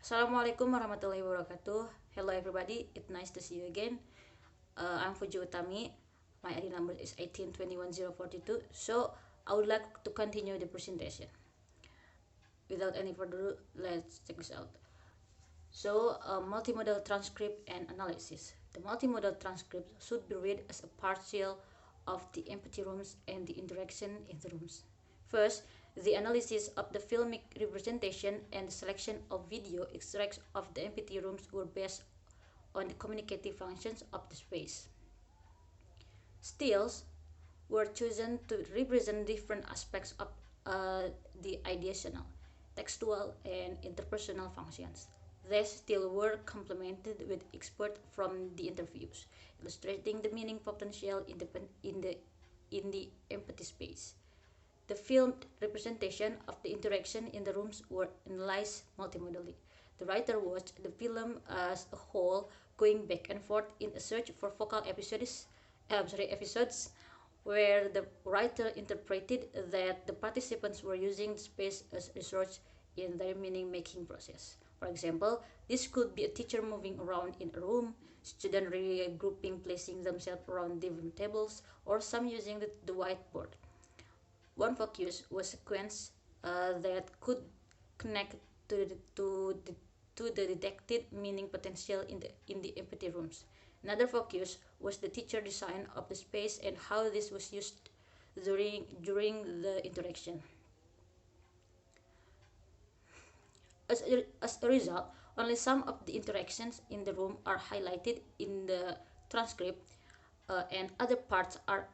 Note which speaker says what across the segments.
Speaker 1: Assalamualaikum warahmatullahi wabarakatuh. Hello everybody, it's nice to see you again. I'm Fuji Utami. My ID number is 1821042. So I would like to continue the presentation. Without any further ado, let's check this out. So multimodal transcript and analysis. The multimodal transcript should be read as a partial of the empty rooms and the interaction in the rooms. First, the analysis of the filmic representation and the selection of video extracts of the empty rooms were based on the communicative functions of the space. Stills were chosen to represent different aspects of the ideational, textual, and interpersonal functions. These still were complemented with experts from the interviews, illustrating the meaning potential in the empty space. The filmed representation of the interaction in the rooms were analyzed multimodally. The writer watched the film as a whole, going back and forth in a search for focal episodes where the writer interpreted that the participants were using the space as resource in their meaning-making process. For example, this could be a teacher moving around in a room, students regrouping, placing themselves around different tables, or some using the whiteboard. One focus was sequence that could connect to the detected meaning potential in the empty rooms. Another focus was the teacher design of the space and how this was used during the interaction. As a result, only some of the interactions in the room are highlighted in the transcript, and other parts are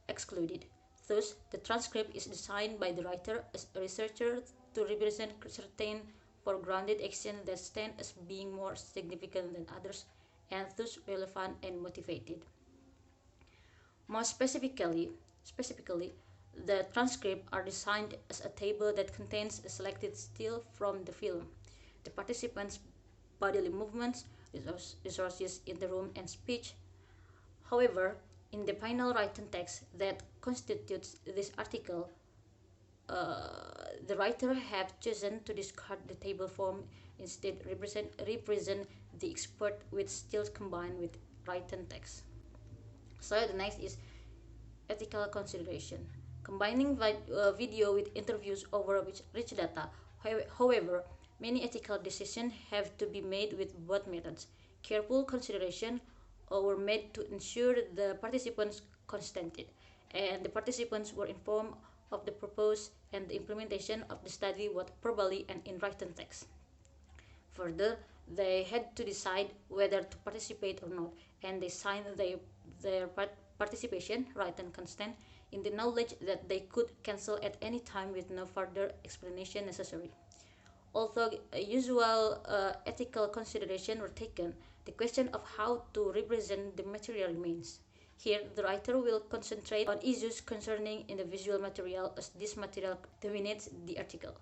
Speaker 1: excluded. Thus, the transcript is designed by the writer as a researcher to represent certain foregrounded actions that stand as being more significant than others, and thus relevant and motivated. More specifically, the transcripts are designed as a table that contains a selected still from the film, the participants' bodily movements, resources in the room, and speech. However, in the final written text that constitutes this article, the writer have chosen to discard the table form, instead represent the expert with stills combined with written text. So the next is ethical consideration. Combining video with interviews over rich data. However, many ethical decisions have to be made with both methods. Careful consideration were made to ensure the participants consented, and the participants were informed of the purpose and the implementation of the study both verbally and in written text. Further, they had to decide whether to participate or not, and they signed their participation, written consent, in the knowledge that they could cancel at any time with no further explanation necessary. Although usual ethical considerations were taken, the question of how to represent the material remains. Here, the writer will concentrate on issues concerning in the visual material, as this material dominates the article.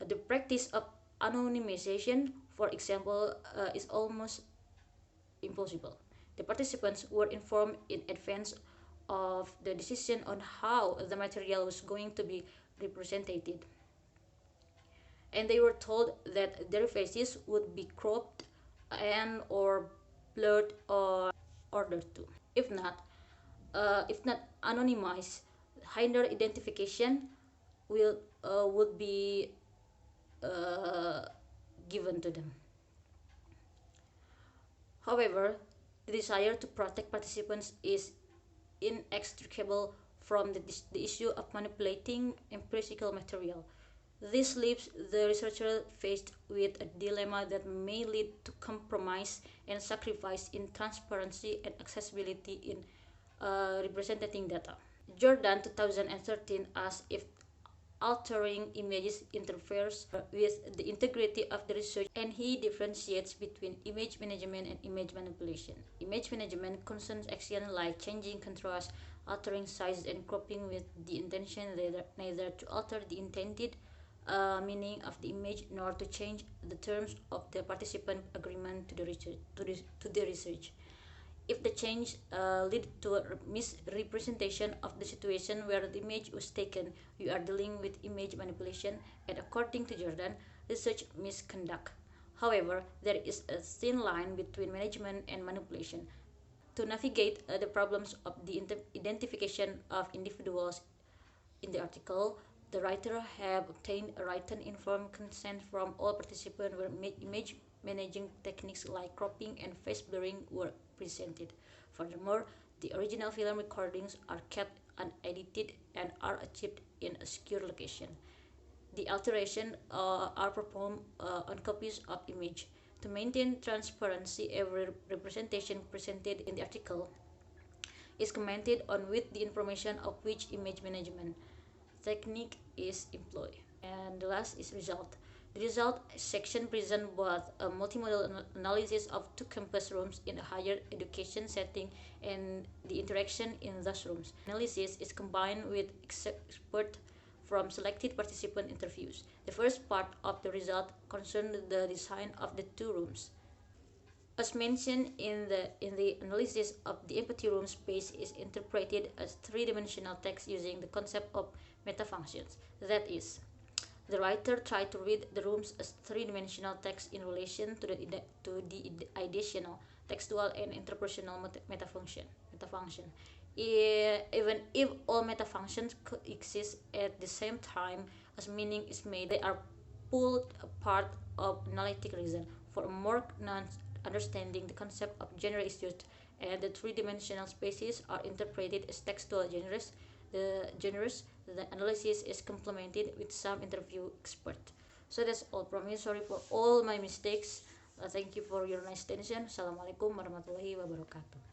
Speaker 1: The practice of anonymization, for example, is almost impossible. The participants were informed in advance of the decision on how the material was going to be represented, and they were told that their faces would be cropped and or blurred or ordered to. If not anonymized, hinder identification would be uh, given to them. However, the desire to protect participants is inextricable from the issue of manipulating empirical material. This leaves the researcher faced with a dilemma that may lead to compromise and sacrifice in transparency and accessibility in representing data. Jordan 2013 asked if altering images interferes with the integrity of the research, and he differentiates between image management and image manipulation. Image management concerns actions like changing contrast, altering size, and cropping with the intention neither to alter the intended meaning of the image nor to change the terms of the participant agreement to the research. If the change lead to a misrepresentation of the situation where the image was taken, you are dealing with image manipulation, and according to Jordan, research misconduct. However, there is a thin line between management and manipulation. To navigate the problems of the identification of individuals in the article, the writer have obtained a written informed consent from all participants where image managing techniques like cropping and face blurring were presented. Furthermore, the original film recordings are kept unedited and are achieved in a secure location. The alterations are performed on copies of image. To maintain transparency, every representation presented in the article is commented on with the information of which image management technique is employed. And the last is result. The result section presents both a multimodal analysis of two campus rooms in a higher education setting and the interaction in those rooms. Analysis is combined with expert from selected participant interviews. The first part of the result concerns the design of the two rooms. As mentioned in the analysis of the empathy room space is interpreted as three-dimensional text using the concept of metafunctions. That is, the writer tried to read the rooms as three-dimensional text in relation to the ideational, textual, and interpersonal metafunction. Even if all metafunctions could exist at the same time as meaning is made, they are pulled apart of analytic reason. For a more understanding, the concept of genre is used, and the three-dimensional spaces are interpreted as textual genres. The analysis is complemented with some interview expert. So that's all from me. Sorry for all my mistakes. Thank you for your nice attention. Assalamualaikum warahmatullahi wabarakatuh.